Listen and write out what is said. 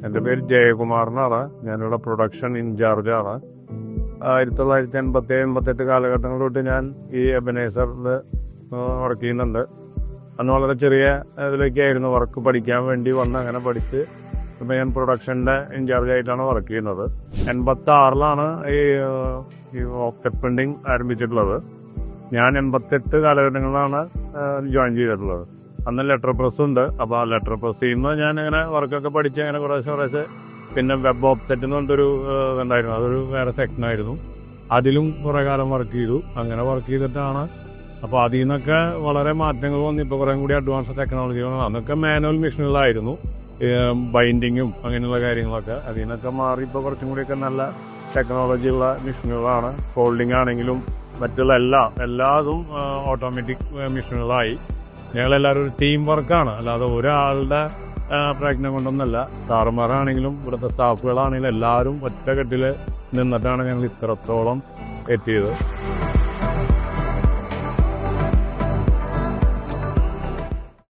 എൻ്റെ പേര് ജയകുമാർ എന്നാണ്. ഞാനിവിടെ പ്രൊഡക്ഷൻ ഇൻചാർജാണ്. 1987-88 കാലഘട്ടങ്ങൾ തൊട്ട് ഞാൻ ഈ എബനേസറിൽ വർക്ക് ചെയ്യുന്നുണ്ട്. അന്ന് വളരെ ചെറിയ ഇതിലേക്കായിരുന്നു വർക്ക് പഠിക്കാൻ വേണ്ടി വന്ന് അങ്ങനെ പഠിച്ച് ഇപ്പം ഞാൻ പ്രൊഡക്ഷൻ്റെ ഇൻചാർജായിട്ടാണ് വർക്ക് ചെയ്യുന്നത്. 86-ലാണ് ഈ ഓഫ്സെറ്റ് പ്രിൻറ്റിങ് ആരംഭിച്ചിട്ടുള്ളത്. ഞാൻ 88 കാലഘട്ടങ്ങളിലാണ് ജോയിൻ ചെയ്തിട്ടുള്ളത്. അന്ന് ലെറ്റർ പ്രസ് ഉണ്ട്. അപ്പോൾ ആ ലെറ്റർ പ്രസ്സിൽ നിന്ന് ഞാൻ അങ്ങനെ വർക്കൊക്കെ പഠിച്ച് അങ്ങനെ കുറേശ്ശെ പിന്നെ വെബ് ഓഫ്സെറ്റ് എന്ന് പറഞ്ഞിട്ടൊരു ഇതുണ്ടായിരുന്നു. അതൊരു വേറെ സെക്ഷനായിരുന്നു. അതിലും കുറേ കാലം വർക്ക് ചെയ്തു. അങ്ങനെ വർക്ക് ചെയ്തിട്ടാണ് അപ്പോൾ അതിൽ നിന്നൊക്കെ വളരെ മാറ്റങ്ങൾ വന്നു. ഇപ്പോൾ കുറേ കൂടി അഡ്വാൻസ് ടെക്നോളജികൾ. അന്നൊക്കെ മാനുവൽ മെഷീനുകളായിരുന്നു ബൈൻഡിങ്ങും അങ്ങനെയുള്ള കാര്യങ്ങളൊക്കെ. അതിൽ നിന്നൊക്കെ മാറി ഇപ്പോൾ കുറച്ചും കൂടിയൊക്കെ നല്ല ടെക്നോളജിയുള്ള മെഷീനുകളാണ്. ഫോൾഡിങ് ആണെങ്കിലും മറ്റുള്ള എല്ലാതും ഓട്ടോമാറ്റിക് മെഷീനുകളായി. ഞങ്ങളെല്ലാവരും ഒരു ടീം വർക്കാണ്, അല്ലാതെ ഒരാളുടെ പ്രയത്നം കൊണ്ടൊന്നല്ല. താറുമാറാണെങ്കിലും ഇവിടുത്തെ സ്റ്റാഫുകളാണെങ്കിലും എല്ലാവരും ഒറ്റക്കെട്ടിൽ നിന്നിട്ടാണ് ഞങ്ങൾ ഇത്രത്തോളം എത്തിയത്.